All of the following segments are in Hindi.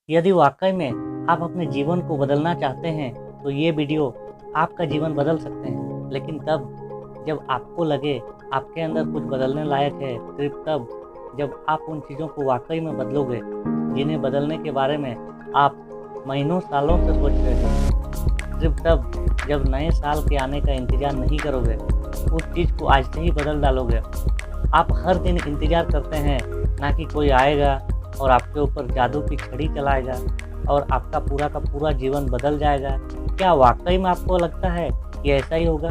यदि वाकई में आप अपने जीवन को बदलना चाहते हैं तो ये वीडियो आपका जीवन बदल सकते हैं। लेकिन तब जब आपको लगे आपके अंदर कुछ बदलने लायक है, सिर्फ तब जब आप उन चीज़ों को वाकई में बदलोगे जिन्हें बदलने के बारे में आप महीनों सालों से सोच रहे थे। सिर्फ तब जब नए साल के आने का इंतज़ार नहीं करोगे, उस चीज़ को आज से ही बदल डालोगे। आप हर दिन इंतज़ार करते हैं ना कि कोई आएगा और आपके ऊपर जादू की छड़ी चलाएगा और आपका पूरा का पूरा जीवन बदल जाएगा। क्या वाकई में आपको लगता है कि ऐसा ही होगा,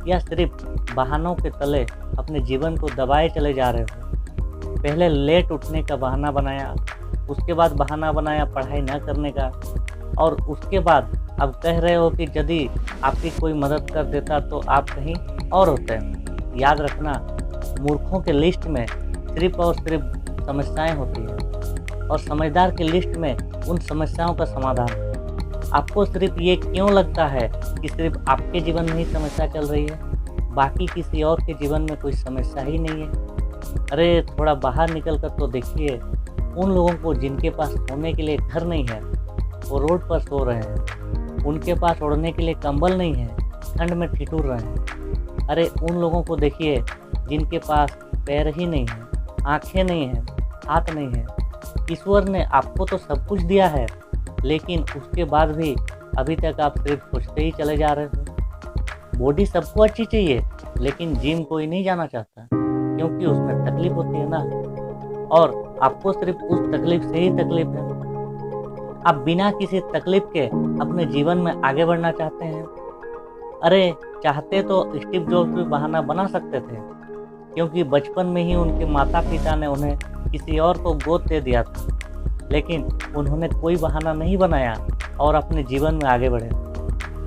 या सिर्फ बहानों के तले अपने जीवन को दबाए चले जा रहे हो? पहले लेट उठने का बहाना बनाया, उसके बाद बहाना बनाया पढ़ाई न करने का, और उसके बाद अब कह रहे हो कि यदि आपकी कोई मदद कर देता तो आप कहीं और होते। याद रखना, मूर्खों के लिस्ट में सिर्फ और सिर्फ समस्याएं होती हैं और समझदार की लिस्ट में उन समस्याओं का समाधान। आपको सिर्फ ये क्यों लगता है कि सिर्फ आपके जीवन में ही समस्या चल रही है, बाकी किसी और के जीवन में कोई समस्या ही नहीं है? अरे थोड़ा बाहर निकल कर तो देखिए उन लोगों को जिनके पास सोने के लिए घर नहीं है, वो रोड पर सो रहे हैं। उनके पास ओढ़ने के लिए कंबल नहीं है, ठंड में ठिठुर रहे हैं। अरे उन लोगों को देखिए जिनके पास पैर ही नहीं है, आँखें नहीं हैं, हाथ नहीं है। ईश्वर ने आपको तो सब कुछ दिया है, लेकिन उसके बाद भी अभी तक आप सिर्फ सोचते ही चले जा रहे हो। बॉडी सबको अच्छी चाहिए, लेकिन जिम कोई नहीं जाना चाहता, क्योंकि उसमें तकलीफ होती है ना, और आपको सिर्फ उस तकलीफ से ही तकलीफ है। आप बिना किसी तकलीफ के अपने जीवन में आगे बढ़ना चाहते हैं। अरे चाहते तो स्टीव जॉब्स भी बहाना बना सकते थे, क्योंकि बचपन में ही उनके माता पिता ने उन्हें किसी और को गोद दे दिया था, लेकिन उन्होंने कोई बहाना नहीं बनाया और अपने जीवन में आगे बढ़े।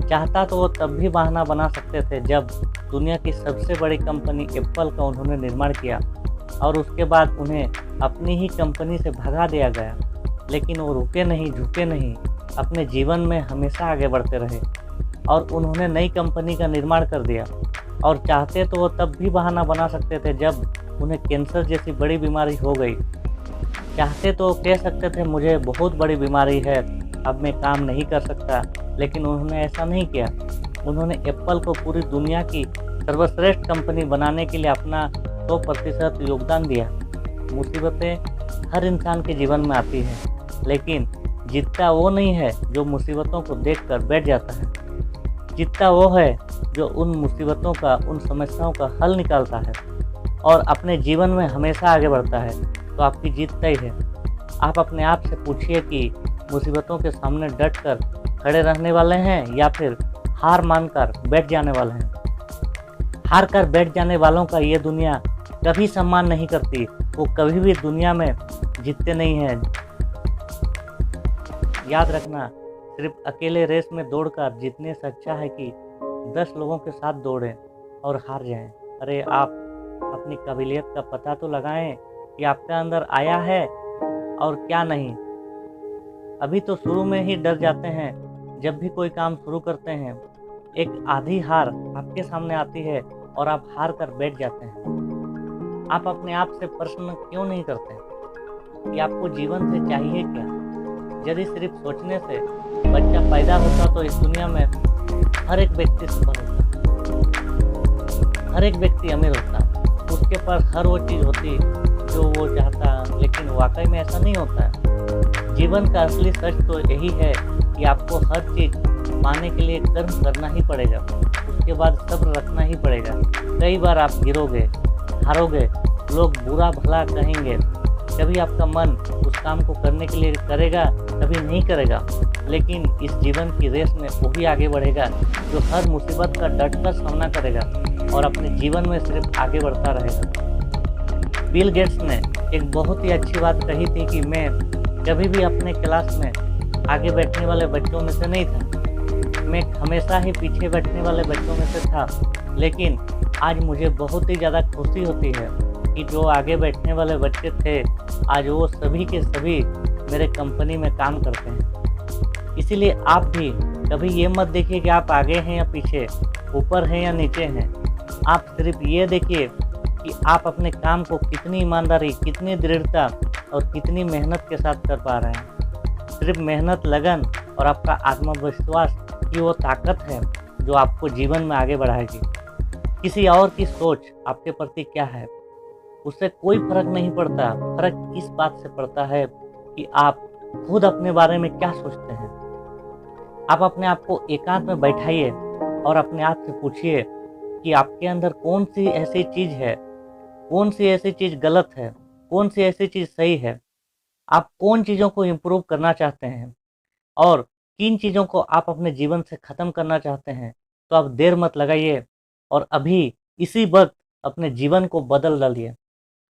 चाहता तो वो तब भी बहाना बना सकते थे जब दुनिया की सबसे बड़ी कंपनी एप्पल का उन्होंने निर्माण किया और उसके बाद उन्हें अपनी ही कंपनी से भगा दिया गया। लेकिन वो रुके नहीं, झुके नहीं, अपने जीवन में हमेशा आगे बढ़ते रहे और उन्होंने नई कंपनी का निर्माण कर दिया। और चाहते तो वो तब भी बहाना बना सकते थे जब उन्हें कैंसर जैसी बड़ी बीमारी हो गई। चाहते तो कह सकते थे मुझे बहुत बड़ी बीमारी है, अब मैं काम नहीं कर सकता, लेकिन उन्होंने ऐसा नहीं किया। उन्होंने एप्पल को पूरी दुनिया की सर्वश्रेष्ठ कंपनी बनाने के लिए अपना 100% योगदान दिया। मुसीबतें हर इंसान के जीवन में आती हैं, लेकिन जीतता वो नहीं है जो मुसीबतों को देखकर बैठ जाता है, जीतता वो है जो उन मुसीबतों का, उन समस्याओं का हल निकालता है और अपने जीवन में हमेशा आगे बढ़ता है। तो आपकी जीत तय है। आप अपने आप से पूछिए कि मुसीबतों के सामने डट कर खड़े रहने वाले हैं या फिर हार मानकर बैठ जाने वाले हैं। हार कर बैठ जाने वालों का ये दुनिया कभी सम्मान नहीं करती, वो कभी भी दुनिया में जीतते नहीं हैं। याद रखना, सिर्फ अकेले रेस में दौड़कर जीतने से अच्छा है कि 10 लोगों के साथ दौड़ें और हार जाएं। अरे आप अपनी काबिलियत का पता तो लगाएं कि आपके अंदर आया है और क्या नहीं। अभी तो शुरू में ही डर जाते हैं। जब भी कोई काम शुरू करते हैं, एक आधी हार आपके सामने आती है और आप हार कर बैठ जाते हैं। आप अपने आप से प्रश्न क्यों नहीं करते कि आपको जीवन से चाहिए क्या? यदि सिर्फ सोचने से बच्चा पैदा होता तो इस दुनिया में हर एक व्यक्ति सफल होता, हर एक व्यक्ति अमीर होता, उसके पास हर वो चीज़ होती जो वो चाहता। लेकिन वाकई में ऐसा नहीं होता है। जीवन का असली सच तो यही है कि आपको हर चीज़ पाने के लिए कर्म करना ही पड़ेगा, उसके बाद सब्र रखना ही पड़ेगा। कई बार आप गिरोगे, हारोगे, लोग बुरा भला कहेंगे, कभी आपका मन उस काम को करने के लिए करेगा, कभी नहीं करेगा। लेकिन इस जीवन की रेस में वही आगे बढ़ेगा जो हर मुसीबत का डटकर सामना करेगा और अपने जीवन में सिर्फ आगे बढ़ता रहेगा। बिल गेट्स ने एक बहुत ही अच्छी बात कही थी कि मैं कभी भी अपने क्लास में आगे बैठने वाले बच्चों में से नहीं था, मैं हमेशा ही पीछे बैठने वाले बच्चों में से था। लेकिन आज मुझे बहुत ही ज़्यादा खुशी होती है कि जो आगे बैठने वाले बच्चे थे, आज वो सभी के सभी मेरे कंपनी में काम करते हैं। इसीलिए आप भी कभी ये मत देखिए कि आप आगे हैं या पीछे, ऊपर हैं या नीचे हैं। आप सिर्फ ये देखिए कि आप अपने काम को कितनी ईमानदारी, कितनी दृढ़ता और कितनी मेहनत के साथ कर पा रहे हैं। सिर्फ मेहनत, लगन और आपका आत्मविश्वास की वो ताकत है जो आपको जीवन में आगे बढ़ाएगी। किसी और की सोच आपके प्रति क्या है, उससे कोई फर्क नहीं पड़ता। फर्क इस बात से पड़ता है कि आप खुद अपने बारे में क्या सोचते हैं। आप अपने आप को एकांत में बैठाइए और अपने आप से पूछिए कि आपके अंदर कौन सी ऐसी चीज़ है, कौन सी ऐसी चीज़ गलत है, कौन सी ऐसी चीज़ सही है। आप कौन चीज़ों को इम्प्रूव करना चाहते हैं और किन चीज़ों को आप अपने जीवन से ख़त्म करना चाहते हैं। तो आप देर मत लगाइए और अभी इसी वक्त अपने जीवन को बदल डालिए।